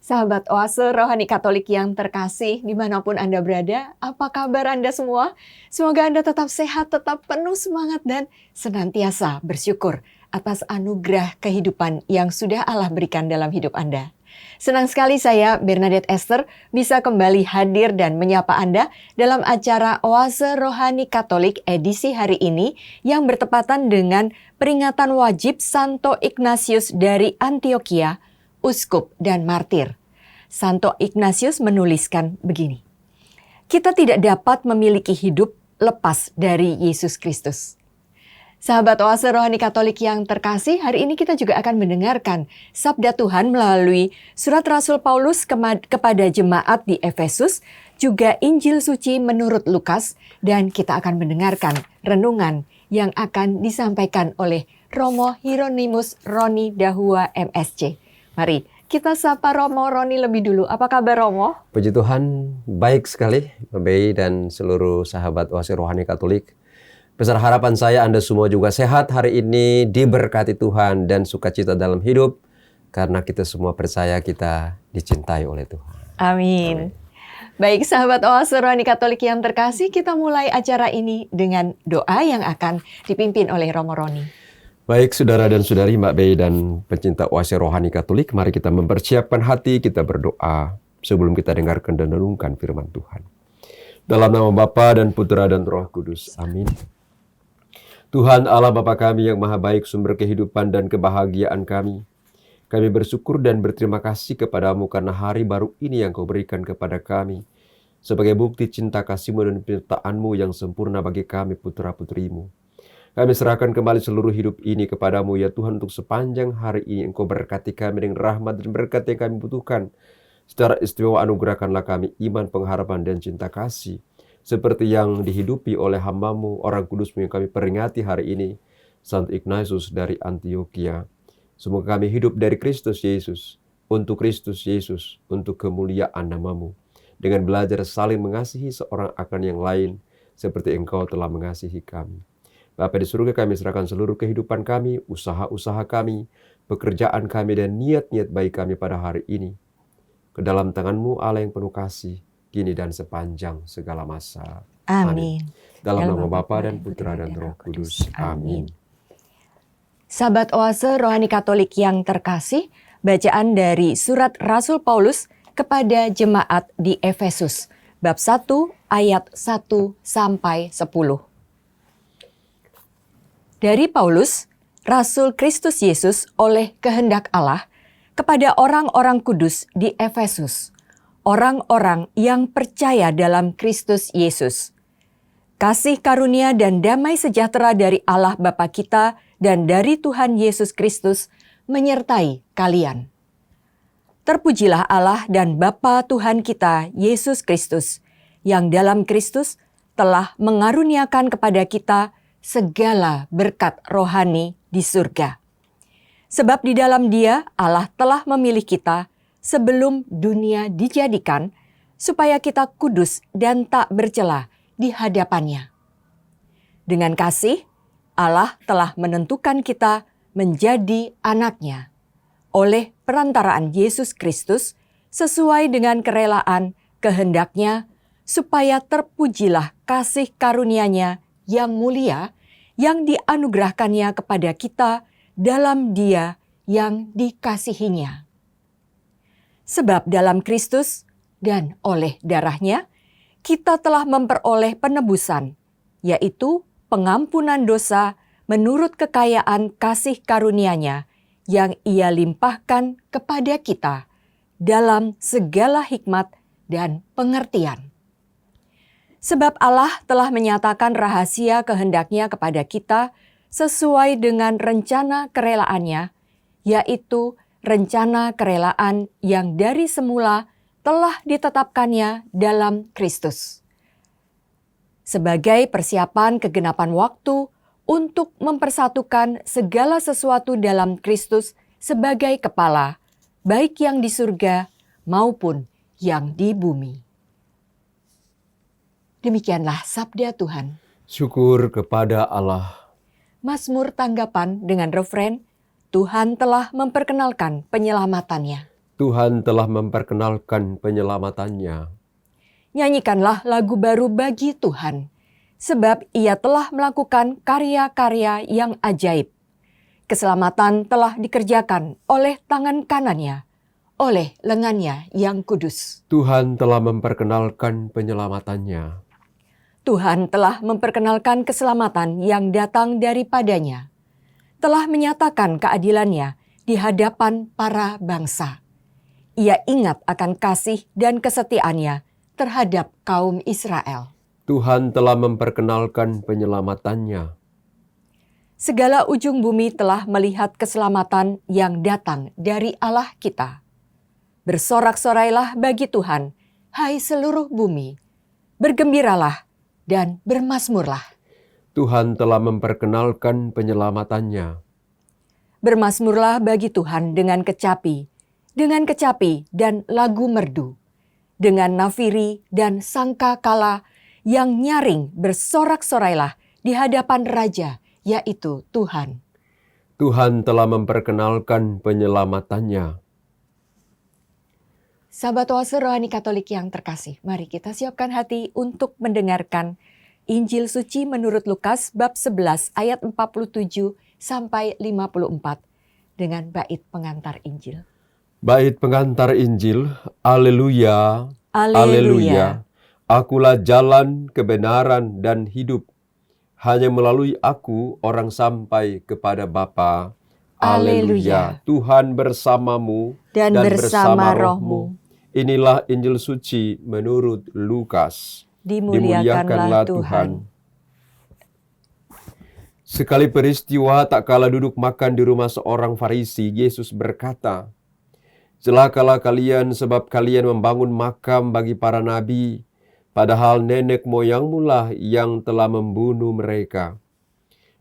Sahabat Oase Rohani Katolik yang terkasih, dimanapun Anda berada, apa kabar Anda semua? Semoga Anda tetap sehat, tetap penuh semangat, dan senantiasa bersyukur atas anugerah kehidupan yang sudah Allah berikan dalam hidup Anda. Senang sekali saya, Bernadette Esther, bisa kembali hadir dan menyapa Anda dalam acara Oase Rohani Katolik edisi hari ini yang bertepatan dengan peringatan wajib Santo Ignatius dari Antioquia, Uskup dan Martir. Santo Ignatius menuliskan begini, kita tidak dapat memiliki hidup lepas dari Yesus Kristus. Sahabat Oase Rohani Katolik yang terkasih, hari ini kita juga akan mendengarkan Sabda Tuhan melalui surat Rasul Paulus kepada jemaat di Efesus, juga Injil Suci menurut Lukas, dan kita akan mendengarkan renungan yang akan disampaikan oleh Romo Hieronymus Roni Dahua MSC. Mari kita sapa Romo Roni lebih dulu. Apa kabar Romo? Puji Tuhan, baik sekali Mbak Bei dan seluruh sahabat Oase Rohani Katolik. Besar harapan saya Anda semua juga sehat hari ini, diberkati Tuhan dan sukacita dalam hidup. Karena kita semua percaya kita dicintai oleh Tuhan. Amin. Baik sahabat Oase Rohani Katolik yang terkasih, kita mulai acara ini dengan doa yang akan dipimpin oleh Romo Roni. Baik saudara dan saudari, Mbak Bei dan pencinta Oase Rohani Katolik, mari kita mempersiapkan hati, kita berdoa sebelum kita dengarkan dan renungkan firman Tuhan. Dalam nama Bapa dan Putra dan Roh Kudus. Amin. Tuhan Allah Bapa kami yang maha baik, sumber kehidupan dan kebahagiaan kami. Kami bersyukur dan berterima kasih kepadamu karena hari baru ini yang kau berikan kepada kami. Sebagai bukti cinta kasih-Mu dan penyertaan-Mu yang sempurna bagi kami putra-putrimu. Kami serahkan kembali seluruh hidup ini kepadamu ya Tuhan, untuk sepanjang hari ini Engkau berkati kami dengan rahmat dan berkat yang kami butuhkan. Secara istimewa anugerahkanlah kami iman, pengharapan dan cinta kasih, seperti yang dihidupi oleh hamba-Mu, orang kudus-Mu yang kami peringati hari ini, Santo Ignatius dari Antioquia. Semoga kami hidup dari Kristus Yesus, untuk Kristus Yesus, untuk kemuliaan nama-Mu, dengan belajar saling mengasihi seorang akan yang lain, seperti Engkau telah mengasihi kami. Bapa di surga, kami serahkan seluruh kehidupan kami, usaha-usaha kami, pekerjaan kami, dan niat-niat baik kami pada hari ini ke dalam tangan-Mu Allah yang penuh kasih, kini dan sepanjang segala masa. Amin. Dalam nama Bapa dan Putra dan Roh Kudus. Amin. Sahabat Oase Rohani Katolik yang terkasih, bacaan dari surat Rasul Paulus kepada jemaat di Efesus, bab 1 ayat 1 sampai 10. Dari Paulus, Rasul Kristus Yesus oleh kehendak Allah, kepada orang-orang kudus di Efesus, orang-orang yang percaya dalam Kristus Yesus. Kasih karunia dan damai sejahtera dari Allah Bapa kita dan dari Tuhan Yesus Kristus menyertai kalian. Terpujilah Allah dan Bapa Tuhan kita, Yesus Kristus, yang dalam Kristus telah mengaruniakan kepada kita segala berkat rohani di surga. Sebab di dalam Dia Allah telah memilih kita sebelum dunia dijadikan, supaya kita kudus dan tak bercela di hadapan-Nya. Dengan kasih, Allah telah menentukan kita menjadi anak-Nya oleh perantaraan Yesus Kristus sesuai dengan kerelaan kehendak-Nya, supaya terpujilah kasih karunia-Nya yang mulia yang dianugerahkannya kepada kita dalam Dia yang dikasihinya. Sebab dalam Kristus dan oleh darah-Nya, kita telah memperoleh penebusan, yaitu pengampunan dosa menurut kekayaan kasih karunia-Nya yang Ia limpahkan kepada kita dalam segala hikmat dan pengertian. Sebab Allah telah menyatakan rahasia kehendak-Nya kepada kita sesuai dengan rencana kerelaan-Nya, yaitu rencana kerelaan yang dari semula telah ditetapkan-Nya dalam Kristus. Sebagai persiapan kegenapan waktu untuk mempersatukan segala sesuatu dalam Kristus sebagai kepala, baik yang di surga maupun yang di bumi. Demikianlah sabda Tuhan. Syukur kepada Allah. Mazmur tanggapan dengan refren, Tuhan telah memperkenalkan penyelamatannya. Tuhan telah memperkenalkan penyelamatannya. Nyanyikanlah lagu baru bagi Tuhan, sebab Ia telah melakukan karya-karya yang ajaib. Keselamatan telah dikerjakan oleh tangan kanannya, oleh lengannya yang kudus. Tuhan telah memperkenalkan penyelamatannya. Tuhan telah memperkenalkan keselamatan yang datang daripadanya, telah menyatakan keadilannya di hadapan para bangsa. Ia ingat akan kasih dan kesetiaannya terhadap kaum Israel. Tuhan telah memperkenalkan penyelamatannya. Segala ujung bumi telah melihat keselamatan yang datang dari Allah kita. Bersorak-sorailah bagi Tuhan, hai seluruh bumi. Bergembiralah dan bermasmurlah. Tuhan telah memperkenalkan penyelamatannya. Bermasmurlah bagi Tuhan dengan kecapi dan lagu merdu, dengan nafiri dan sangkakala yang nyaring bersorak-sorailah di hadapan Raja, yaitu Tuhan. Tuhan telah memperkenalkan penyelamatannya. Sahabat Oase Rohani Katolik yang terkasih, mari kita siapkan hati untuk mendengarkan Injil Suci menurut Lukas bab 11 ayat 47 sampai 54 dengan bait pengantar Injil. Bait pengantar Injil, Haleluya, Haleluya. Akulah jalan, kebenaran, dan hidup. Hanya melalui aku orang sampai kepada Bapa. Haleluya. Tuhan bersamamu Dan bersama rohmu. Inilah Injil Suci menurut Lukas. Dimuliakanlah Tuhan. Sekali peristiwa tak kala duduk makan di rumah seorang Farisi, Yesus berkata, "Celakalah kalian sebab kalian membangun makam bagi para nabi, padahal nenek moyangmu lah yang telah membunuh mereka.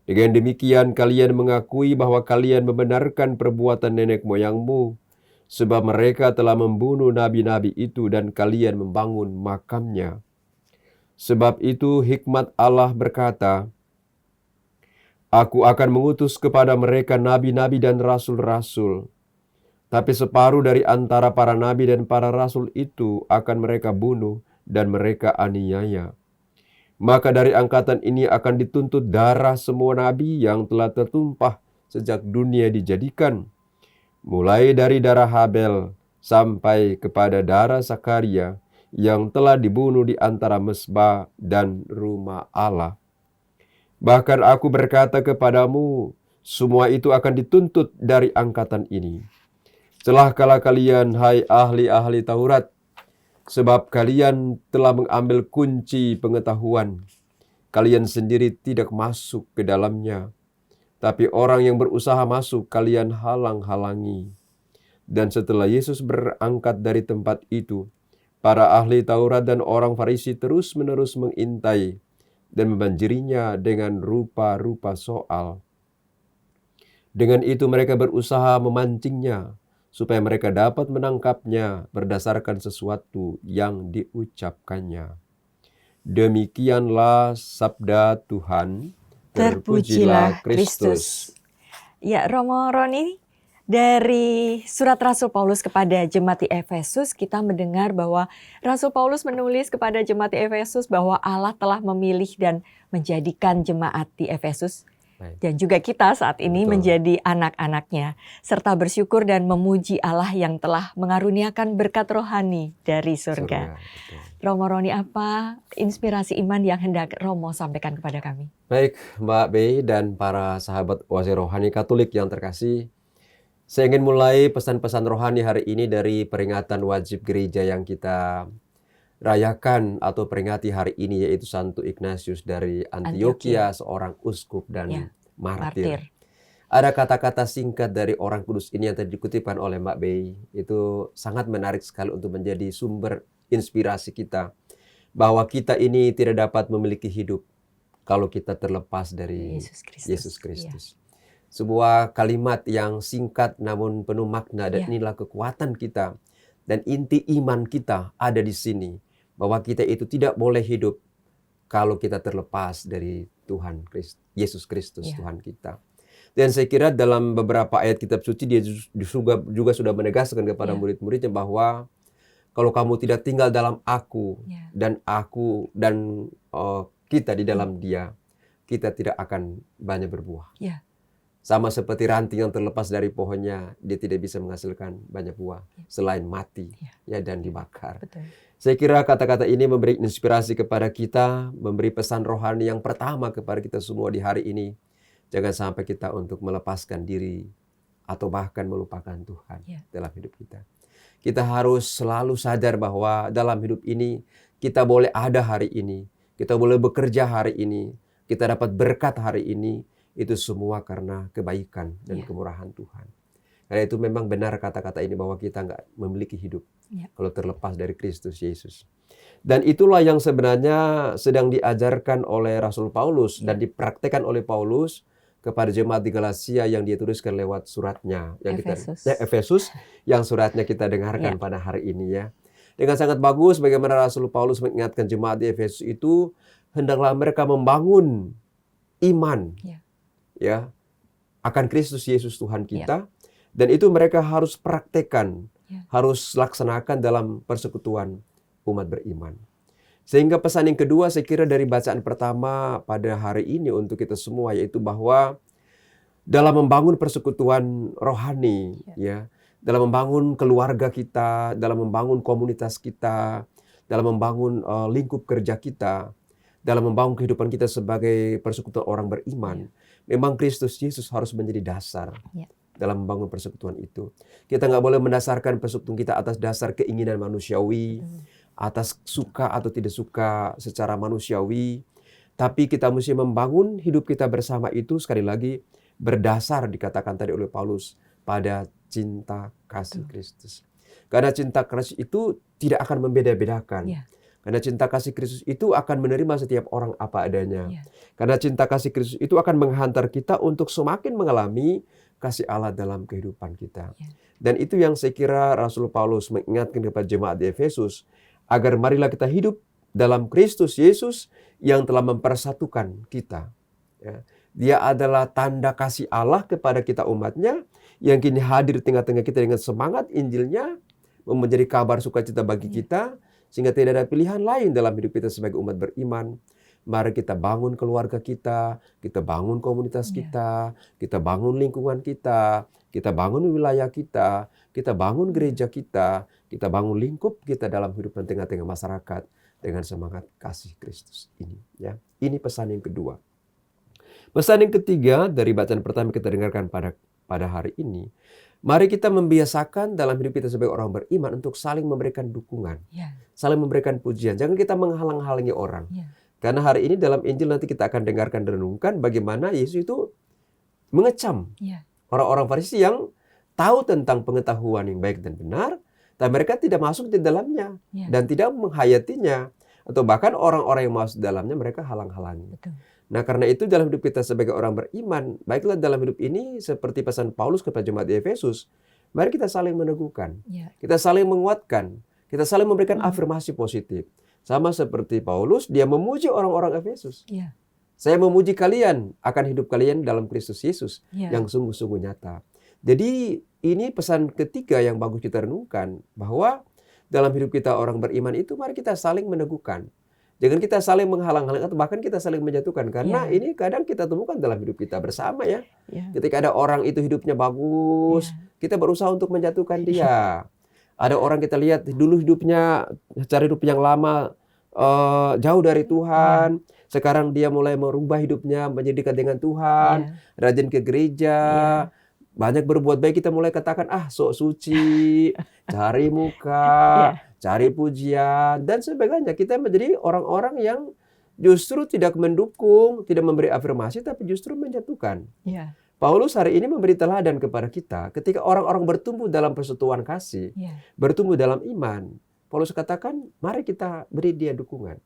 Dengan demikian kalian mengakui bahwa kalian membenarkan perbuatan nenek moyangmu, sebab mereka telah membunuh nabi-nabi itu dan kalian membangun makamnya. Sebab itu hikmat Allah berkata, Aku akan mengutus kepada mereka nabi-nabi dan rasul-rasul. Tapi separuh dari antara para nabi dan para rasul itu akan mereka bunuh dan mereka aniaya. Maka dari angkatan ini akan dituntut darah semua nabi yang telah tertumpah sejak dunia dijadikan. Mulai dari darah Habel sampai kepada darah Zakaria yang telah dibunuh di antara mezbah dan rumah Allah. Bahkan aku berkata kepadamu, semua itu akan dituntut dari angkatan ini. Celakalah kalian, hai ahli-ahli Taurat, sebab kalian telah mengambil kunci pengetahuan. Kalian sendiri tidak masuk ke dalamnya, tapi orang yang berusaha masuk kalian halang-halangi." Dan setelah Yesus berangkat dari tempat itu, para ahli Taurat dan orang Farisi terus-menerus mengintai dan membanjirinya dengan rupa-rupa soal. Dengan itu mereka berusaha memancingnya, supaya mereka dapat menangkapnya berdasarkan sesuatu yang diucapkannya. Demikianlah sabda Tuhan. Terpujilah Kristus. Ya, Romo Roni, dari surat Rasul Paulus kepada jemaat di Efesus, kita mendengar bahwa Rasul Paulus menulis kepada jemaat di Efesus bahwa Allah telah memilih dan menjadikan jemaat di Efesus. Baik. Dan juga kita saat ini Betul. menjadi anak-anaknya, serta bersyukur dan memuji Allah yang telah mengaruniakan berkat rohani dari surga. Betul. Romo Roni, apa inspirasi iman yang hendak Romo sampaikan kepada kami? Baik, Mbak Bey dan para sahabat Oase Rohani Katolik yang terkasih, saya ingin mulai pesan-pesan rohani hari ini dari peringatan wajib gereja yang kita rayakan atau peringati hari ini, yaitu Santo Ignatius dari Antioquia, seorang uskup dan martir. Ada kata-kata singkat dari orang kudus ini yang tadi dikutipkan oleh Mbak Bey, itu sangat menarik sekali untuk menjadi sumber inspirasi kita, bahwa kita ini tidak dapat memiliki hidup kalau kita terlepas dari Yesus Kristus. Sebuah kalimat yang singkat namun penuh makna, dan inilah kekuatan kita dan inti iman kita ada di sini, bahwa kita itu tidak boleh hidup kalau kita terlepas dari Tuhan Yesus Kristus, Tuhan kita. Dan saya kira dalam beberapa ayat kitab suci dia juga sudah menegaskan kepada murid-muridnya bahwa kalau kamu tidak tinggal dalam aku dan aku dan kita di dalam dia, kita tidak akan banyak berbuah. Sama seperti ranting yang terlepas dari pohonnya, dia tidak bisa menghasilkan banyak buah selain mati dan dibakar. Betul. Saya kira kata-kata ini memberi inspirasi kepada kita, memberi pesan rohani yang pertama kepada kita semua di hari ini. Jangan sampai kita untuk melepaskan diri atau bahkan melupakan Tuhan dalam hidup kita. Kita harus selalu sadar bahwa dalam hidup ini kita boleh ada hari ini, kita boleh bekerja hari ini, kita dapat berkat hari ini, itu semua karena kebaikan dan kemurahan Tuhan. Karena itu memang benar kata-kata ini bahwa kita nggak memiliki hidup kalau terlepas dari Kristus Yesus. Dan itulah yang sebenarnya sedang diajarkan oleh Rasul Paulus dan dipraktekkan oleh Paulus kepada jemaat di Galatia yang dia tuliskan lewat suratnya yang Efesus yang suratnya kita dengarkan pada hari ini ya. Dengan sangat bagus bagaimana Rasul Paulus mengingatkan jemaat di Efesus itu hendaklah mereka membangun iman akan Kristus Yesus Tuhan kita dan itu mereka harus praktekkan, harus laksanakan dalam persekutuan umat beriman. Sehingga pesan yang kedua saya kira dari bacaan pertama pada hari ini untuk kita semua yaitu bahwa dalam membangun persekutuan rohani dalam membangun keluarga kita, dalam membangun komunitas kita, dalam membangun lingkup kerja kita, dalam membangun kehidupan kita sebagai persekutuan orang beriman, memang Kristus Yesus harus menjadi dasar dalam membangun persekutuan itu. Kita nggak boleh mendasarkan persekutuan kita atas dasar keinginan manusiawi, atas suka atau tidak suka secara manusiawi, tapi kita mesti membangun hidup kita bersama itu sekali lagi berdasar dikatakan tadi oleh Paulus pada cinta kasih Kristus. Karena cinta kasih itu tidak akan membeda-bedakan. Karena cinta kasih Kristus itu akan menerima setiap orang apa adanya. Karena cinta kasih Kristus itu akan menghantar kita untuk semakin mengalami kasih Allah dalam kehidupan kita. Dan itu yang saya kira Rasul Paulus mengingatkan kepada jemaat di Efesus, agar marilah kita hidup dalam Kristus Yesus yang telah mempersatukan kita. Dia adalah tanda kasih Allah kepada kita umatnya yang kini hadir di tengah-tengah kita dengan semangat Injilnya, menjadi kabar sukacita bagi kita, sehingga tidak ada pilihan lain dalam hidup kita sebagai umat beriman. Mari kita bangun keluarga kita bangun komunitas kita bangun lingkungan kita bangun wilayah kita bangun gereja kita bangun lingkup kita dalam hidup di tengah-tengah masyarakat dengan semangat kasih Kristus ini. Ini pesan yang kedua. Pesan yang ketiga dari bacaan pertama kita dengarkan pada hari ini, mari kita membiasakan dalam hidup kita sebagai orang beriman untuk saling memberikan dukungan, saling memberikan pujian. Jangan kita menghalang-halangi orang. Karena hari ini dalam Injil nanti kita akan dengarkan dan renungkan bagaimana Yesus itu mengecam orang-orang Farisi yang tahu tentang pengetahuan yang baik dan benar, tapi mereka tidak masuk di dalamnya dan tidak menghayatinya, atau bahkan orang-orang yang masuk di dalamnya mereka halang-halangi. Nah, karena itu dalam hidup kita sebagai orang beriman, baiklah dalam hidup ini seperti pesan Paulus kepada jemaat di Efesus, mari kita saling meneguhkan, kita saling menguatkan, kita saling memberikan afirmasi positif. Sama seperti Paulus, dia memuji orang-orang Efesus. Saya memuji kalian akan hidup kalian dalam Kristus Yesus yang sungguh-sungguh nyata. Jadi ini pesan ketiga yang bagus kita renungkan, bahwa dalam hidup kita orang beriman itu mari kita saling meneguhkan. Jangan kita saling menghalang-halangi atau bahkan kita saling menjatuhkan. Karena ini kadang kita temukan dalam hidup kita bersama Ketika ada orang itu hidupnya bagus, kita berusaha untuk menjatuhkan dia. Ada orang kita lihat dulu hidupnya, cara hidup yang lama jauh dari Tuhan. Sekarang dia mulai merubah hidupnya menjadi dekat dengan Tuhan, rajin ke gereja, banyak berbuat baik. Kita mulai katakan, sok suci, cari muka, cari pujian, dan sebagainya. Kita menjadi orang-orang yang justru tidak mendukung, tidak memberi afirmasi, tapi justru menjatuhkan. Paulus hari ini memberi teladan kepada kita ketika orang-orang bertumbuh dalam persekutuan kasih, bertumbuh dalam iman. Paulus katakan, mari kita beri dia dukungan,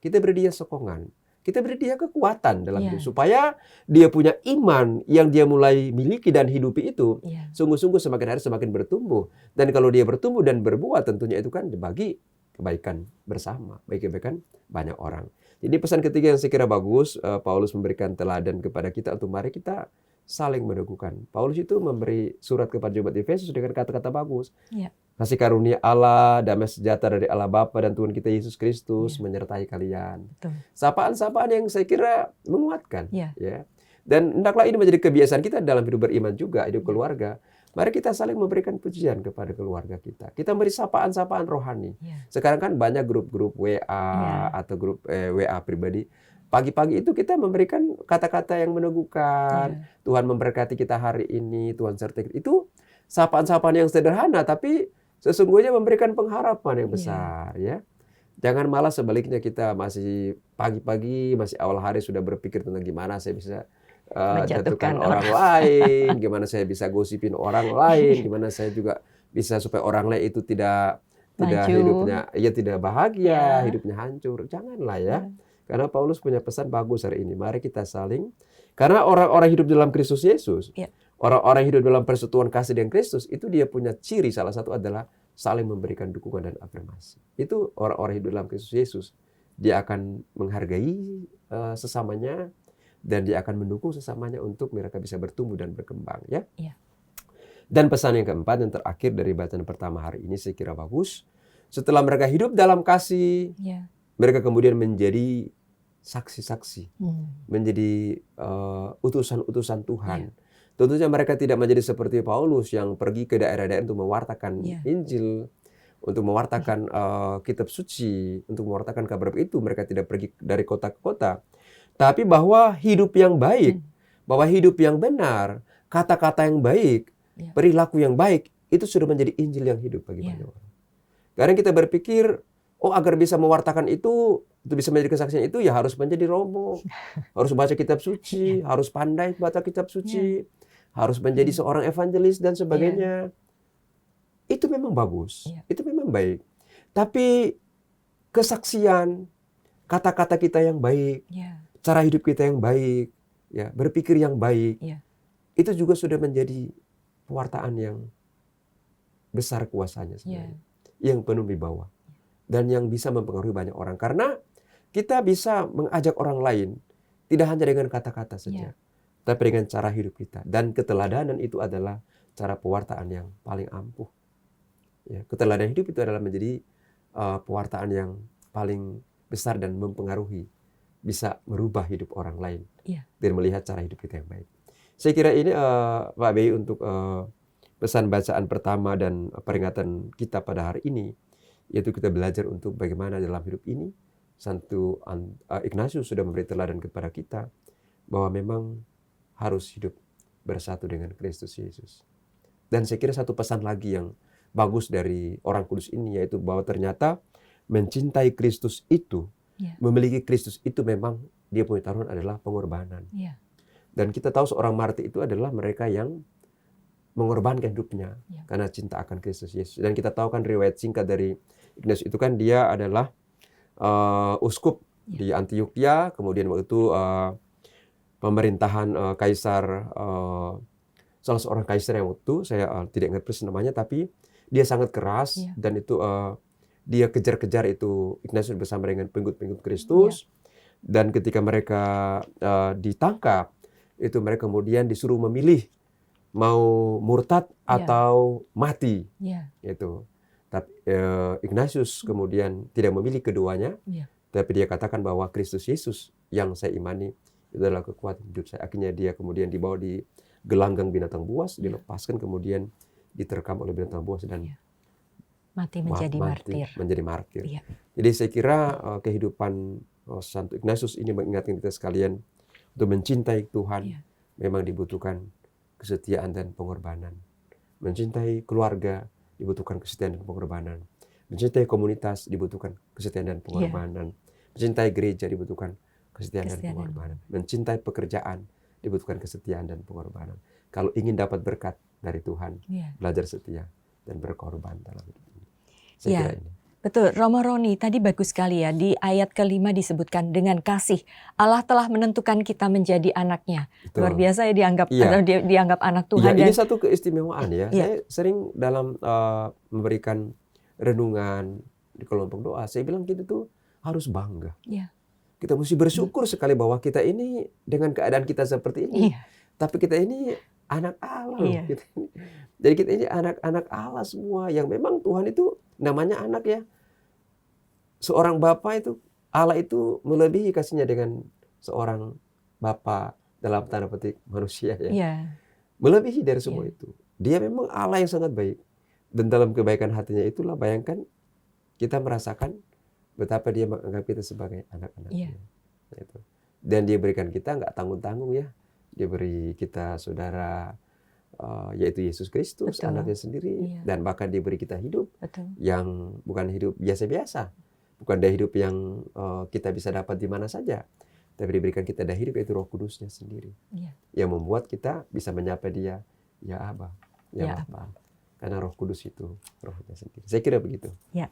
kita beri dia sokongan, kita beri dia kekuatan dalam hidup, supaya dia punya iman yang dia mulai miliki dan hidupi itu, sungguh-sungguh semakin hari semakin bertumbuh. Dan kalau dia bertumbuh dan berbuah, tentunya itu kan bagi kebaikan bersama, bagi kebaikan banyak orang. Jadi pesan ketiga yang saya kira bagus, Paulus memberikan teladan kepada kita untuk mari kita saling meneguhkan. Paulus itu memberi surat kepada jemaat Efesus dengan kata-kata bagus. Ya. Kasih karunia Allah, damai sejahtera dari Allah Bapa dan Tuhan kita Yesus Kristus menyertai kalian. Betul. Sapaan-sapaan yang saya kira menguatkan. Ya. Ya. Dan hendaklah ini menjadi kebiasaan kita dalam hidup beriman juga, hidup keluarga. Mari kita saling memberikan pujian kepada keluarga kita. Kita beri sapaan-sapaan rohani. Ya. Sekarang kan banyak grup-grup WA atau grup WA pribadi. Pagi-pagi itu kita memberikan kata-kata yang meneguhkan. Tuhan memberkati kita hari ini, Tuhan sertai kita. Itu sapaan-sapaan yang sederhana, tapi sesungguhnya memberikan pengharapan yang besar. Ya. Jangan malah sebaliknya kita masih pagi-pagi, masih awal hari sudah berpikir tentang gimana saya bisa jatuhkan orang lain, gimana saya bisa gosipin orang lain, gimana saya juga bisa supaya orang lain itu tidak hidupnya, tidak bahagia, hidupnya hancur. Janganlah ya. Karena Paulus punya pesan bagus hari ini. Mari kita saling, karena orang-orang hidup dalam Kristus Yesus, orang-orang hidup dalam persekutuan kasih dengan Kristus, itu dia punya ciri salah satu adalah saling memberikan dukungan dan afirmasi. Itu orang-orang hidup dalam Kristus Yesus. Dia akan menghargai sesamanya, dan dia akan mendukung sesamanya untuk mereka bisa bertumbuh dan berkembang. Ya. Dan pesan yang keempat dan terakhir dari bacaan pertama hari ini saya kira bagus. Setelah mereka hidup dalam kasih, mereka kemudian menjadi saksi-saksi, menjadi utusan-utusan Tuhan. Tentunya mereka tidak menjadi seperti Paulus yang pergi ke daerah-daerah untuk mewartakan Injil, untuk mewartakan kitab suci, untuk mewartakan kabar itu. Mereka tidak pergi dari kota ke kota. Tapi bahwa hidup yang baik, bahwa hidup yang benar, kata-kata yang baik, perilaku yang baik, itu sudah menjadi Injil yang hidup bagi banyak orang. Karena kita berpikir, agar bisa mewartakan itu bisa menjadi kesaksian itu, ya harus menjadi romo, harus baca kitab suci, harus pandai baca kitab suci, harus menjadi seorang evangelis dan sebagainya. Itu memang bagus, itu memang baik. Tapi kesaksian, kata-kata kita yang baik, cara hidup kita yang baik, ya, berpikir yang baik, itu juga sudah menjadi pewartaan yang besar kuasanya sebenarnya, yang penuh wibawa dan yang bisa mempengaruhi banyak orang. Karena kita bisa mengajak orang lain tidak hanya dengan kata-kata saja, tapi dengan cara hidup kita. Dan keteladanan itu adalah cara pewartaan yang paling ampuh. Ya, keteladanan hidup itu adalah menjadi pewartaan yang paling besar dan mempengaruhi, bisa merubah hidup orang lain dan melihat cara hidup kita yang baik. Saya kira ini Pak Bey untuk pesan bacaan pertama dan peringatan kita pada hari ini, yaitu kita belajar untuk bagaimana dalam hidup ini Santo Ignatius sudah memberi teladan kepada kita bahwa memang harus hidup bersatu dengan Kristus Yesus. Dan saya kira satu pesan lagi yang bagus dari orang kudus ini, yaitu bahwa ternyata mencintai Kristus itu, memiliki Kristus itu memang dia punya taruhan adalah pengorbanan. Dan kita tahu seorang martir itu adalah mereka yang mengorbankan hidupnya karena cinta akan Kristus Yesus. Dan kita tahu kan riwayat singkat dari Ignatius itu kan dia adalah uskup di Antioquia, kemudian waktu itu pemerintahan kaisar, salah seorang kaisar yang waktu itu saya tidak ingat persis namanya, tapi dia sangat keras dan itu dia kejar-kejar itu Ignatius bersama dengan pengikut-pengikut Kristus. Dan ketika mereka ditangkap, itu mereka kemudian disuruh memilih mau murtad atau mati. Itu. Tapi Ignatius kemudian tidak memilih keduanya, tapi dia katakan bahwa Kristus Yesus yang saya imani itu adalah kekuatan hidup saya. Akhirnya dia kemudian dibawa di gelanggang binatang buas, dilepaskan kemudian diterkam oleh binatang buas dan mati menjadi martir. Jadi saya kira kehidupan Santo Ignatius ini mengingatkan kita sekalian untuk mencintai Tuhan memang dibutuhkan kesetiaan dan pengorbanan. Mencintai keluarga dibutuhkan kesetiaan dan pengorbanan. Mencintai komunitas dibutuhkan kesetiaan dan pengorbanan. Mencintai gereja dibutuhkan kesetiaan dan pengorbanan. Mencintai pekerjaan dibutuhkan kesetiaan dan pengorbanan. Kalau ingin dapat berkat dari Tuhan, belajar setia dan berkorban dalam hidup ini. Saya kira ini. Betul, Romo Roni tadi bagus sekali ya, di ayat kelima disebutkan dengan kasih Allah telah menentukan kita menjadi anaknya. Betul. Luar biasa ya dianggap anak Tuhan. Ini satu keistimewaan ya. Saya sering dalam memberikan renungan di kelompok doa, saya bilang kita tuh harus bangga. Iya. Kita mesti bersyukur sekali bahwa kita ini dengan keadaan kita seperti ini, Iya. tapi kita ini anak Allah loh. Iya. Jadi kita ini anak-anak Allah semua yang memang Tuhan itu namanya anak ya. Seorang bapa itu, Allah itu melebihi kasihnya dengan seorang bapa dalam tanda petik manusia ya. Iya. Melebihi dari semua itu. Dia memang Allah yang sangat baik. Dan dalam kebaikan hatinya itulah bayangkan kita merasakan betapa dia menganggap kita sebagai anak-anaknya. Itu. Dan dia berikan kita nggak tanggung-tanggung ya. Dia beri kita saudara yaitu Yesus Kristus, anaknya sendiri. Dan bahkan dia beri kita hidup yang bukan hidup biasa-biasa. Bukan dia hidup yang kita bisa dapat di mana saja. Tapi diberikan kita dah hidup yaitu Roh Kudusnya sendiri. Yang membuat kita bisa menyapa dia, ya Aba, ya Bapa. Karena Roh Kudus itu rohnya sendiri. Saya kira begitu. Ya.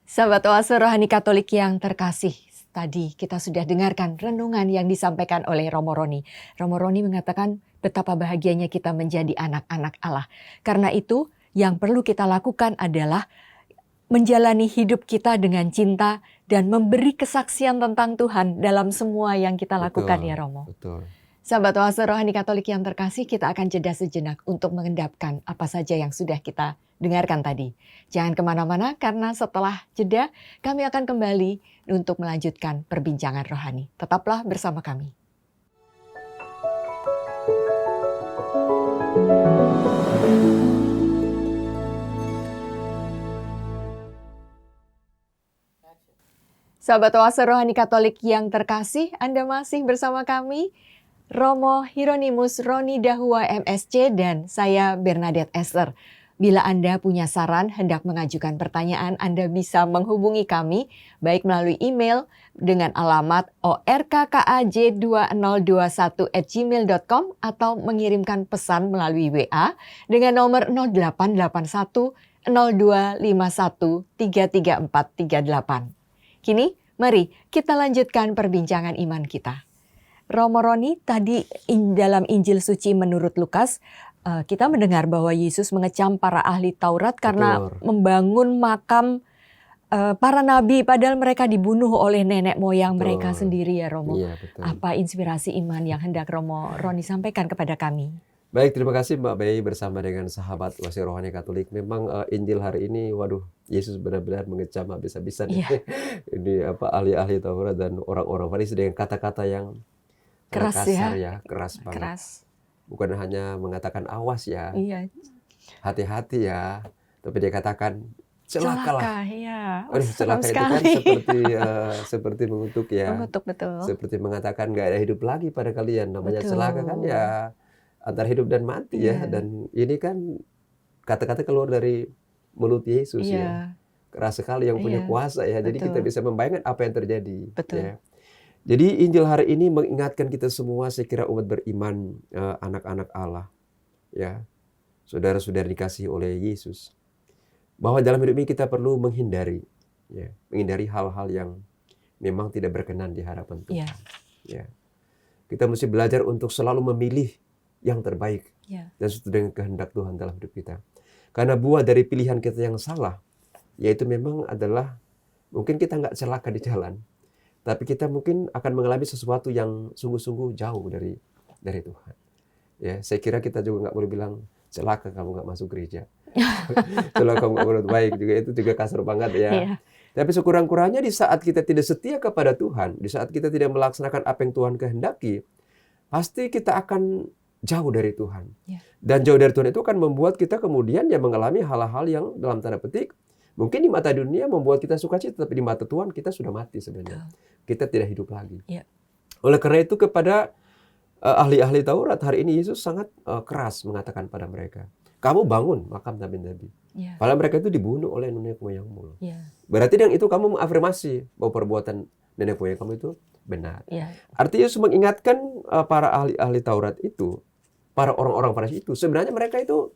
Sahabat Oase Rohani Katolik yang terkasih, tadi kita sudah dengarkan renungan yang disampaikan oleh Romo Roni. Romo Roni mengatakan betapa bahagianya kita menjadi anak-anak Allah. Karena itu yang perlu kita lakukan adalah menjalani hidup kita dengan cinta dan memberi kesaksian tentang Tuhan dalam semua yang kita lakukan ya Romo. Betul. Sahabat Oase Rohani Katolik yang terkasih, kita akan jeda sejenak untuk mengendapkan apa saja yang sudah kita dengarkan tadi. Jangan kemana-mana karena setelah jeda kami akan kembali untuk melanjutkan perbincangan rohani. Tetaplah bersama kami. Sahabat Oase Rohani Katolik yang terkasih, Anda masih bersama kami, Romo Hieronimus Roni Dahua MSC dan saya Bernadette Esther. Bila Anda punya saran, hendak mengajukan pertanyaan, Anda bisa menghubungi kami baik melalui email dengan alamat orkkaj2021@gmail.com atau mengirimkan pesan melalui WA dengan nomor 0881 0251 33438. Kini, mari kita lanjutkan perbincangan iman kita. Romo Roni, tadi dalam Injil Suci menurut Lukas, kita mendengar bahwa Yesus mengecam para ahli Taurat karena membangun makam para nabi, padahal mereka dibunuh oleh nenek moyang mereka sendiri ya Romo. Iya, betul. Apa inspirasi iman yang hendak Romo Roni sampaikan kepada kami? Baik, terima kasih Mbak Bei bersama dengan sahabat Oase Rohani Katolik. Memang Injil hari ini, waduh, Yesus benar-benar mengecam habis-habisan. Ini ahli-ahli Taurat dan orang-orang Farisi dengan kata-kata yang keras kasar ya, keras banget. Keras. Bukan hanya mengatakan awas ya, Iya. hati-hati ya, tapi dia katakan celakalah. Iya. Celaka itu kan seperti mengutuk ya. Mengutuk, betul. Seperti mengatakan gak ada hidup lagi pada kalian. Namanya celaka kan ya antara hidup dan mati ya. Dan ini kan kata-kata keluar dari mulut Yesus ya. Keras sekali yang punya kuasa ya. Jadi kita bisa membayangkan apa yang terjadi. Betul. Ya. Jadi Injil hari ini mengingatkan kita semua, saya kira umat beriman, anak-anak Allah, ya, saudara-saudara dikasihi oleh Yesus, bahwa dalam hidup ini kita perlu menghindari hal-hal yang memang tidak berkenan di hadapan Tuhan. Ya. Kita mesti belajar untuk selalu memilih yang terbaik dan sesuai dengan kehendak Tuhan dalam hidup kita. Karena buah dari pilihan kita yang salah, yaitu memang adalah mungkin kita nggak celaka di jalan, tapi kita mungkin akan mengalami sesuatu yang sungguh-sungguh jauh dari Tuhan. Ya, saya kira kita juga nggak boleh bilang celaka kamu nggak masuk gereja, celaka kamu nggak berbuat baik, juga itu juga kasar banget ya. Tapi sekurang-kurangnya di saat kita tidak setia kepada Tuhan, di saat kita tidak melaksanakan apa yang Tuhan kehendaki, pasti kita akan jauh dari Tuhan. Dan jauh dari Tuhan itu akan membuat kita kemudian ya mengalami hal-hal yang dalam tanda petik mungkin di mata dunia membuat kita sukacita, tapi di mata Tuhan kita sudah mati sebenarnya. Kita tidak hidup lagi. Oleh karena itu kepada ahli-ahli Taurat hari ini Yesus sangat keras mengatakan pada mereka, kamu bangun makam nabi-nabi. Padahal mereka itu dibunuh oleh nenek moyangmu. Berarti dengan itu kamu mengafirmasi bahwa perbuatan nenek moyang kamu itu benar. Artinya Yesus mengingatkan para ahli-ahli Taurat itu, para orang-orang Farisi itu, sebenarnya mereka itu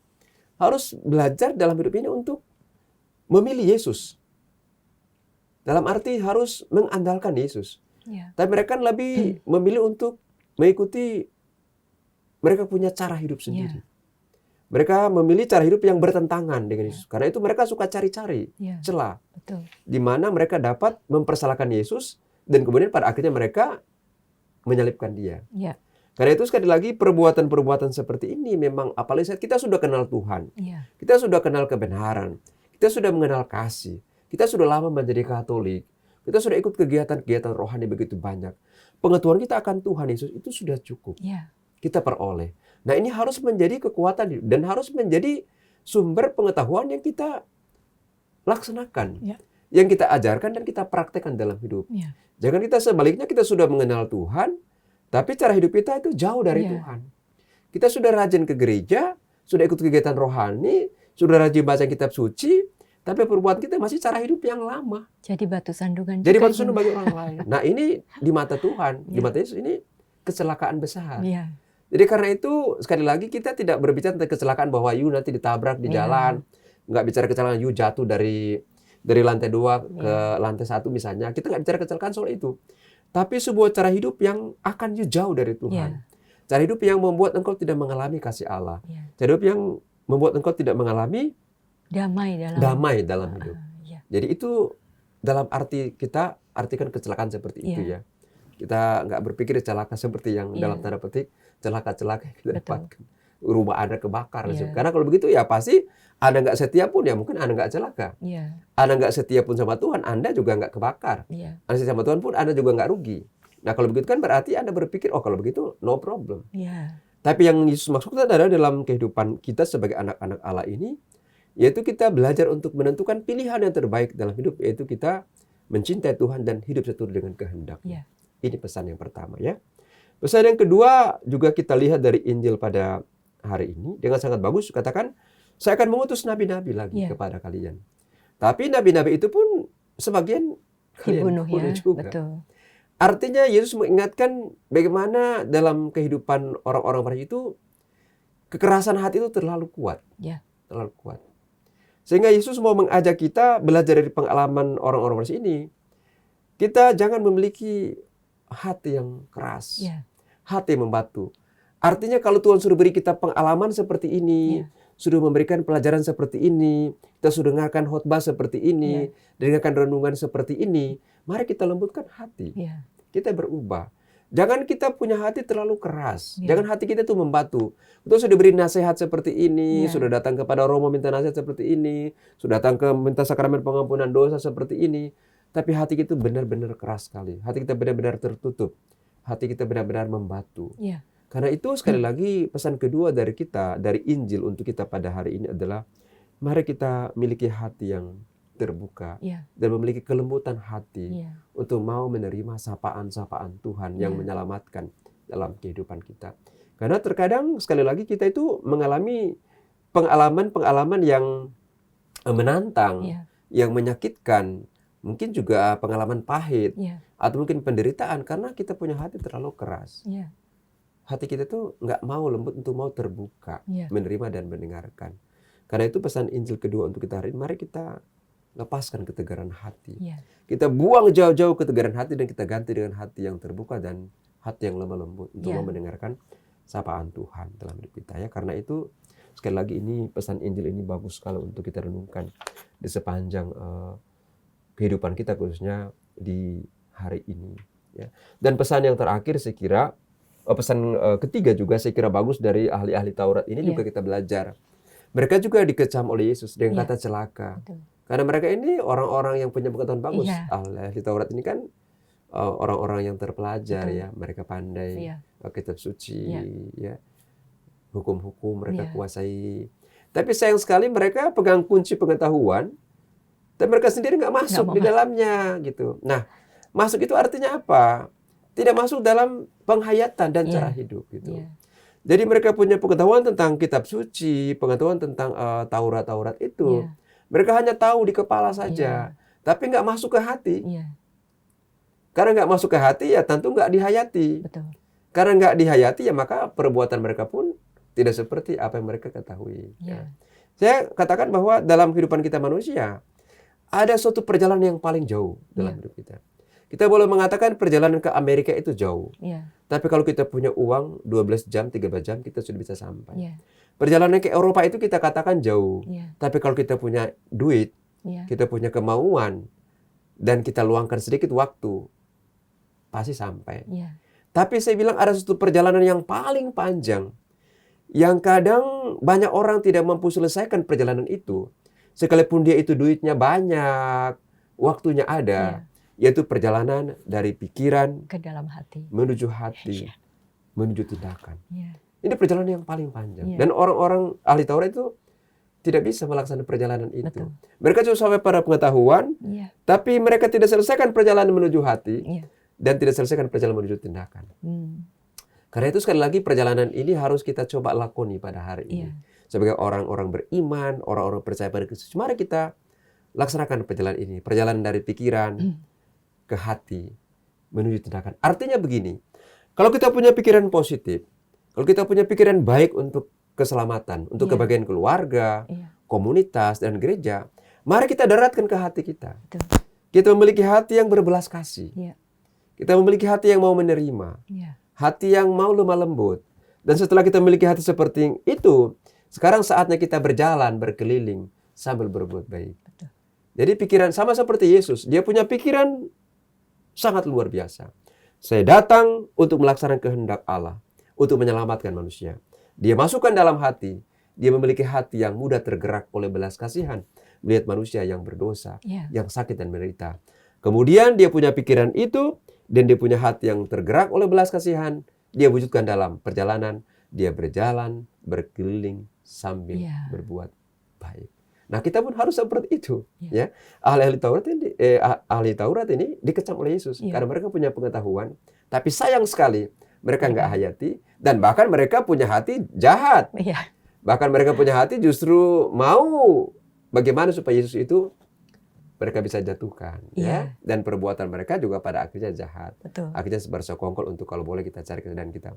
harus belajar dalam hidup ini untuk memilih Yesus. Dalam arti harus mengandalkan Yesus. Tapi mereka kan lebih memilih untuk mengikuti, mereka punya cara hidup sendiri. Mereka memilih cara hidup yang bertentangan dengan Yesus. Karena itu mereka suka cari-cari celah. Betul. Di mana mereka dapat mempersalahkan Yesus dan kemudian pada akhirnya mereka menyalibkan dia. Ya. Karena itu sekali lagi perbuatan-perbuatan seperti ini memang apalagi saat kita sudah kenal Tuhan. Ya. Kita sudah kenal kebenaran. Kita sudah mengenal kasih. Kita sudah lama menjadi Katolik. Kita sudah ikut kegiatan-kegiatan rohani begitu banyak. Pengetahuan kita akan Tuhan Yesus itu sudah cukup. Ya. Kita peroleh. Nah, ini harus menjadi kekuatan dan harus menjadi sumber pengetahuan yang kita laksanakan. Ya. Yang kita ajarkan dan kita praktekkan dalam hidup. Ya. Jangan kita sebaliknya kita sudah mengenal Tuhan, tapi cara hidup kita itu jauh dari Tuhan. Kita sudah rajin ke gereja, sudah ikut kegiatan rohani, sudah rajin baca kitab suci, tapi perbuatan kita masih cara hidup yang lama. Jadi batu sandungan. Jadi batu sandungan bagi orang lain. Nah, ini di mata Tuhan, di mata Yesus ini kecelakaan besar. Ya. Jadi karena itu sekali lagi kita tidak berbicara tentang kecelakaan bahwa you nanti ditabrak di jalan, nggak bicara kecelakaan you jatuh dari lantai 2 ke lantai 1 misalnya. Kita nggak bicara kecelakaan soal itu. Tapi sebuah cara hidup yang akan you jauh dari Tuhan. Cara hidup yang membuat engkau tidak mengalami kasih Allah. Cara hidup yang membuat engkau tidak mengalami damai dalam hidup. Jadi itu dalam arti kita artikan kecelakaan seperti itu ya. Kita nggak berpikir celaka seperti yang dalam tanda petik celaka-celaka yang kita dapatkan. Rumah Anda kebakar. Karena kalau begitu ya pasti Anda nggak setia pun ya mungkin Anda nggak celaka. Anda nggak setia pun sama Tuhan, Anda juga nggak kebakar. Anda setia sama Tuhan pun Anda juga nggak rugi. Nah kalau begitu kan berarti Anda berpikir, oh kalau begitu no problem. Tapi yang Yesus maksudkan adalah dalam kehidupan kita sebagai anak-anak Allah ini, yaitu kita belajar untuk menentukan pilihan yang terbaik dalam hidup, yaitu kita mencintai Tuhan dan hidup seturut dengan kehendak-Nya. Ini pesan yang pertama ya. Pesan yang kedua juga kita lihat dari Injil pada hari ini dengan sangat bagus, katakan saya akan mengutus nabi-nabi lagi kepada kalian. Tapi nabi-nabi itu pun sebagian kalian bunuh juga. Betul. Artinya Yesus mengingatkan bagaimana dalam kehidupan orang-orang Farisi itu kekerasan hati itu terlalu kuat. Terlalu kuat. Sehingga Yesus mau mengajak kita belajar dari pengalaman orang-orang Farisi ini. Kita jangan memiliki hati yang keras. Hati yang membatu. Artinya kalau Tuhan sudah beri kita pengalaman seperti ini, sudah memberikan pelajaran seperti ini, kita sudah dengarkan khotbah seperti ini, dengarkan renungan seperti ini, mari kita lembutkan hati. Kita berubah. Jangan kita punya hati terlalu keras. Jangan hati kita itu membatu. Kita sudah beri nasihat seperti ini, sudah datang kepada Romo minta nasihat seperti ini, sudah datang ke minta sakramen pengampunan dosa seperti ini, tapi hati kita itu benar-benar keras sekali. Hati kita benar-benar tertutup. Hati kita benar-benar membatu. Karena itu sekali lagi pesan kedua dari kita, dari Injil untuk kita pada hari ini adalah mari kita miliki hati yang terbuka dan memiliki kelembutan hati untuk mau menerima sapaan-sapaan Tuhan yang menyelamatkan dalam kehidupan kita. Karena terkadang sekali lagi kita itu mengalami pengalaman-pengalaman yang menantang, yang menyakitkan, mungkin juga pengalaman pahit, atau mungkin penderitaan karena kita punya hati terlalu keras. Hati kita tuh nggak mau lembut untuk mau terbuka, menerima dan mendengarkan. Karena itu pesan Injil kedua untuk kita hari ini, mari kita lepaskan ketegaran hati. Kita buang jauh-jauh ketegaran hati dan kita ganti dengan hati yang terbuka dan hati yang lemah lembut untuk mau mendengarkan sapaan Tuhan dalam hidup kita ya. Karena itu sekali lagi ini pesan Injil ini bagus sekali untuk kita renungkan di sepanjang kehidupan kita khususnya di hari ini ya. Dan pesan yang terakhir saya kira pesan ketiga juga saya kira bagus dari ahli-ahli Taurat ini juga kita belajar. Mereka juga dikecam oleh Yesus dengan kata celaka. Karena mereka ini orang-orang yang punya pengetahuan bagus. Ahli Taurat ini kan orang-orang yang terpelajar ya, mereka pandai kitab suci ya. Hukum-hukum mereka kuasai. Tapi sayang sekali mereka pegang kunci pengetahuan dan mereka sendiri nggak masuk di dalamnya gitu. Nah, masuk itu artinya apa? Tidak masuk dalam penghayatan dan cara hidup gitu. Jadi mereka punya pengetahuan tentang kitab suci, pengetahuan tentang Taurat-Taurat itu. Mereka hanya tahu di kepala saja, tapi nggak masuk ke hati. Karena nggak masuk ke hati ya tentu nggak dihayati. Karena nggak dihayati ya maka perbuatan mereka pun tidak seperti apa yang mereka ketahui. Saya katakan bahwa dalam kehidupan kita manusia ada suatu perjalanan yang paling jauh dalam hidup kita. Kita boleh mengatakan perjalanan ke Amerika itu jauh. Tapi kalau kita punya uang 12 jam, 13 jam, kita sudah bisa sampai. Perjalanan ke Eropa itu kita katakan jauh. Iya. Tapi kalau kita punya duit, Iya. kita punya kemauan, dan kita luangkan sedikit waktu, pasti sampai. Iya. Tapi saya bilang ada satu perjalanan yang paling panjang, yang kadang banyak orang tidak mampu selesaikan perjalanan itu. Sekalipun dia itu duitnya banyak, waktunya ada, yaitu perjalanan dari pikiran Ke dalam hati. menuju hati, Iya. menuju tindakan. Iya. Ini perjalanan yang paling panjang. Iya. Dan orang-orang ahli Taurat itu tidak bisa melaksanakan perjalanan itu. Betul. Mereka cuma sampai pada pengetahuan, Iya. tapi mereka tidak selesaikan perjalanan menuju hati, Iya. dan tidak selesaikan perjalanan menuju tindakan. Karena itu sekali lagi perjalanan ini harus kita coba lakoni pada hari ini. Iya. Sebagai orang-orang beriman, orang-orang percaya pada Kristus, mari kita laksanakan perjalanan ini. Perjalanan dari pikiran ke hati, menuju tindakan. Artinya begini, kalau kita punya pikiran positif, kalau kita punya pikiran baik untuk keselamatan, untuk Iya. kebahagiaan keluarga, Iya. komunitas, dan gereja, mari kita daratkan ke hati kita. Betul. Kita memiliki hati yang berbelas kasih. Iya. Kita memiliki hati yang mau menerima. Iya. Hati yang mau lemah lembut. Dan setelah kita memiliki hati seperti itu, sekarang saatnya kita berjalan, berkeliling, sambil berbuat baik. Betul. Jadi pikiran sama seperti Yesus. Dia punya pikiran sangat luar biasa. Saya datang untuk melaksanakan kehendak Allah, untuk menyelamatkan manusia. Dia masukkan dalam hati. Dia memiliki hati yang mudah tergerak oleh belas kasihan, melihat manusia yang berdosa, Iya. yang sakit dan menderita. Kemudian dia punya pikiran itu, dan dia punya hati yang tergerak oleh belas kasihan. Dia wujudkan dalam perjalanan. Dia berjalan, berkeliling, sambil Iya. berbuat baik. Nah, kita pun harus seperti itu. Iya. Ya, ahli Taurat ini dikecam oleh Yesus Iya. karena mereka punya pengetahuan, tapi sayang sekali mereka nggak Iya. hayati, dan bahkan mereka punya hati jahat. Iya. Bahkan mereka punya hati justru mau bagaimana supaya Yesus itu mereka bisa jatuhkan. Iya. Ya, dan perbuatan mereka juga pada akhirnya jahat. Betul. Akhirnya bersekongkol untuk kalau boleh kita cari dan kita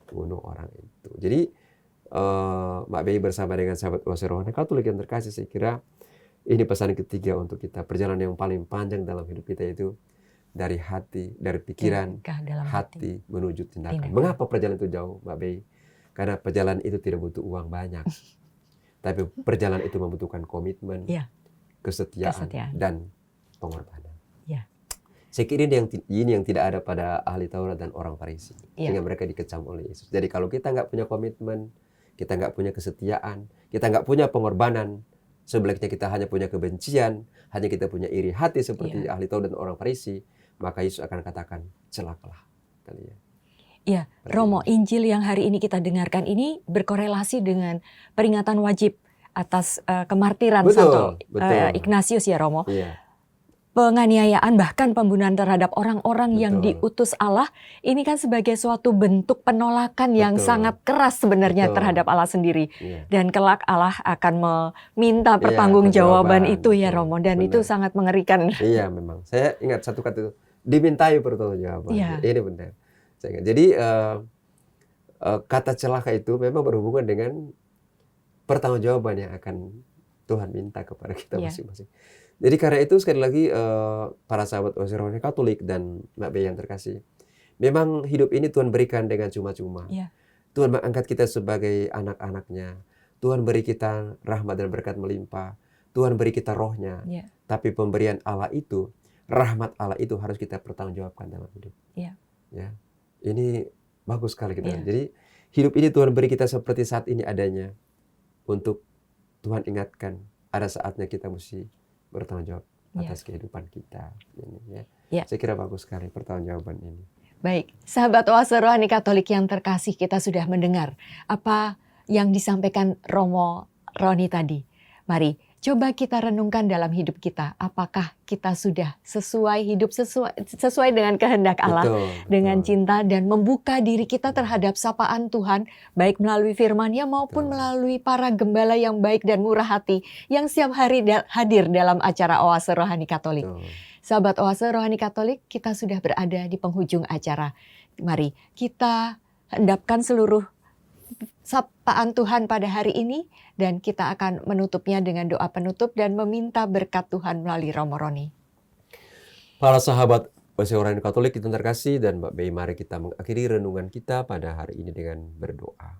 bunuh orang itu. Jadi Mbak Bei bersama dengan sahabat Oase Rohani Katolik yang terkasih, saya kira ini pesan ketiga untuk kita. Perjalanan yang paling panjang dalam hidup kita itu dari hati, dari pikiran, Ke dalam hati menuju tindakan. Tindakan. Mengapa perjalanan itu jauh, Mbak Bei? Karena perjalanan itu tidak butuh uang banyak. Tapi perjalanan itu membutuhkan komitmen, Iya. kesetiaan, Kesetiaan. dan pengorbanan. Iya. Saya kira ini yang tidak ada pada ahli Taurat dan orang Farisi. Iya. Sehingga mereka dikecam oleh Yesus. Jadi kalau kita nggak punya komitmen, kita nggak punya kesetiaan, kita nggak punya pengorbanan, sebaliknya kita hanya punya kebencian, hanya kita punya iri hati seperti ahli Taurat dan orang Farisi, maka Yesus akan katakan, celakalah kalian. Iya, Romo, Injil yang hari ini kita dengarkan ini berkorelasi dengan peringatan wajib atas kemartiran Santo Ignatius ya, Romo. Iya. Penganiayaan bahkan pembunuhan terhadap orang-orang yang Betul. diutus Allah ini kan sebagai suatu bentuk penolakan yang Betul. sangat keras sebenarnya Betul. terhadap Allah sendiri. Iya. Dan kelak Allah akan meminta pertanggungjawaban perjawaban, itu ya, betul. Romo. Dan itu Benar. sangat mengerikan. Iya, memang. Saya ingat satu kata itu, dimintai pertanggungjawaban. Iya. Ini benar. Saya ingat. Jadi kata celaka itu memang berhubungan dengan pertanggungjawaban yang akan Tuhan minta kepada kita Iya. masing-masing. Jadi karena itu sekali lagi para sahabat Oase Rohani Katolik dan Mbak Bei yang terkasih, memang hidup ini Tuhan berikan dengan cuma-cuma. Iya. Tuhan mengangkat kita sebagai anak-anaknya. Tuhan beri kita rahmat dan berkat melimpah. Tuhan beri kita rohnya. Iya. Tapi pemberian Allah itu, rahmat Allah itu harus kita pertanggungjawabkan dalam hidup. Iya. Ya, ini bagus sekali kita. Iya. Jadi hidup ini Tuhan beri kita seperti saat ini adanya, untuk Tuhan ingatkan ada saatnya kita mesti bertanggung jawab atas kehidupan kita. Ini, ya. Ya. Saya kira bagus sekali pertanggungjawaban ini. Baik, sahabat Oase Rohani Katolik yang terkasih, kita sudah mendengar apa yang disampaikan Romo Roni tadi. Mari coba kita renungkan dalam hidup kita. Apakah kita sudah sesuai dengan kehendak Allah, Betul, dengan betul. cinta dan membuka diri kita terhadap sapaan Tuhan, baik melalui firman-Nya maupun Betul. melalui para gembala yang baik dan murah hati yang setiap hari hadir dalam acara Oase Rohani Katolik. Betul. Sahabat Oase Rohani Katolik, kita sudah berada di penghujung acara. Mari kita hendapkan seluruh sapaan Tuhan pada hari ini, dan kita akan menutupnya dengan doa penutup dan meminta berkat Tuhan melalui Romo Roni. Para sahabat Oase Rohani Katolik yang terkasih dan Mbak Bei, mari kita mengakhiri renungan kita pada hari ini dengan berdoa.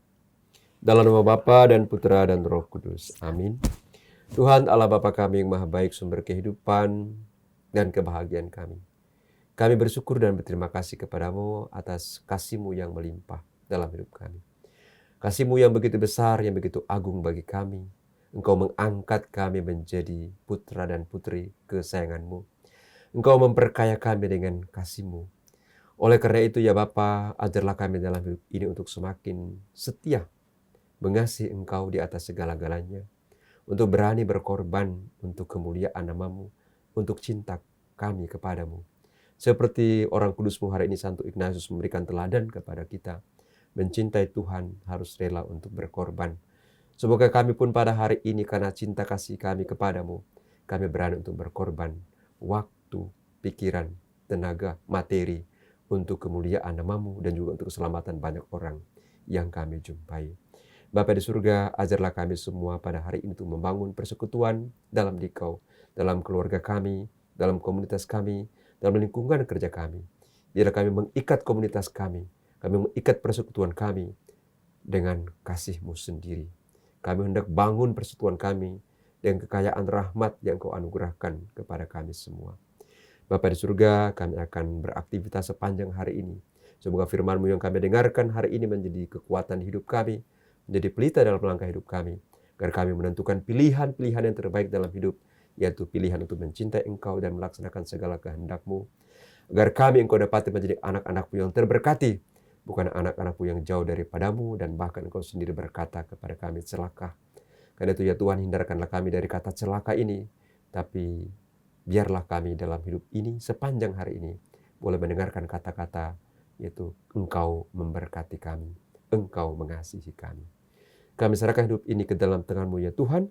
Dalam nama Bapa dan Putra dan Roh Kudus. Amin. Tuhan Allah Bapa kami yang maha baik, sumber kehidupan dan kebahagiaan kami. Kami bersyukur dan berterima kasih kepadamu atas kasih-Mu yang melimpah dalam hidup kami. Kasih-Mu yang begitu besar, yang begitu agung bagi kami. Engkau mengangkat kami menjadi putra dan putri kesayangan-Mu. Engkau memperkaya kami dengan kasih-Mu. Oleh karena itu ya Bapa, ajarlah kami dalam hidup ini untuk semakin setia mengasihi Engkau di atas segala-galanya, untuk berani berkorban untuk kemuliaan nama-Mu, untuk cinta kami kepadamu. Seperti orang kudus-Mu hari ini, Santo Ignatius memberikan teladan kepada kita, mencintai Tuhan harus rela untuk berkorban. Semoga kami pun pada hari ini karena cinta kasih kami kepadamu, kami berani untuk berkorban waktu, pikiran, tenaga, materi, untuk kemuliaan nama-Mu dan juga untuk keselamatan banyak orang yang kami jumpai. Bapa di surga, ajarlah kami semua pada hari ini untuk membangun persekutuan dalam Dikau, dalam keluarga kami, dalam komunitas kami, dalam lingkungan kerja kami. Biarlah kami mengikat komunitas kami mengikat persekutuan kami dengan kasih-Mu sendiri. Kami hendak bangun persekutuan kami dengan kekayaan rahmat yang Kau anugerahkan kepada kami semua. Bapa di surga, kami akan beraktivitas sepanjang hari ini. Semoga firman-Mu yang kami dengarkan hari ini menjadi kekuatan hidup kami, menjadi pelita dalam langkah hidup kami, agar kami menentukan pilihan-pilihan yang terbaik dalam hidup, yaitu pilihan untuk mencintai Engkau dan melaksanakan segala kehendak-Mu, agar kami Engkau dapati menjadi anak-anak-Mu yang terberkati, bukan anak-anak-Mu yang jauh daripadamu, dan bahkan Engkau sendiri berkata kepada kami, celaka. Karena itu ya Tuhan, hindarkanlah kami dari kata celaka ini, tapi biarlah kami dalam hidup ini, sepanjang hari ini, boleh mendengarkan kata-kata, yaitu Engkau memberkati kami, Engkau mengasihi kami. Kami serahkan hidup ini ke dalam tangan-Mu ya Tuhan.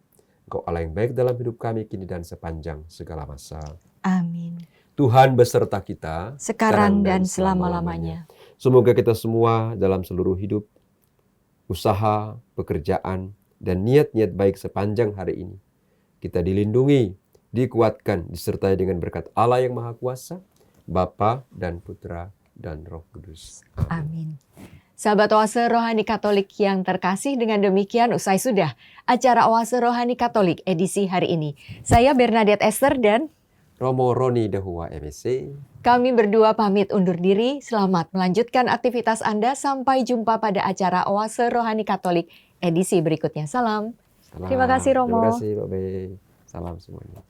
Engkau Allah yang baik dalam hidup kami, kini dan sepanjang segala masa. Amin. Tuhan beserta kita, Sekarang dan selama-lamanya. Semoga kita semua dalam seluruh hidup, usaha, pekerjaan, dan niat-niat baik sepanjang hari ini, kita dilindungi, dikuatkan, disertai dengan berkat Allah yang Maha Kuasa, Bapa dan Putra dan Roh Kudus. Amin. Sahabat Oase Rohani Katolik yang terkasih, dengan demikian usai sudah acara Oase Rohani Katolik edisi hari ini. Saya Bernadette Esther dan Romo Roni Dahua MSc. Kami berdua pamit undur diri. Selamat melanjutkan aktivitas Anda. Sampai jumpa pada acara Oase Rohani Katolik edisi berikutnya. Salam. Terima kasih Romo. Terima kasih Mbak Be. Salam semuanya.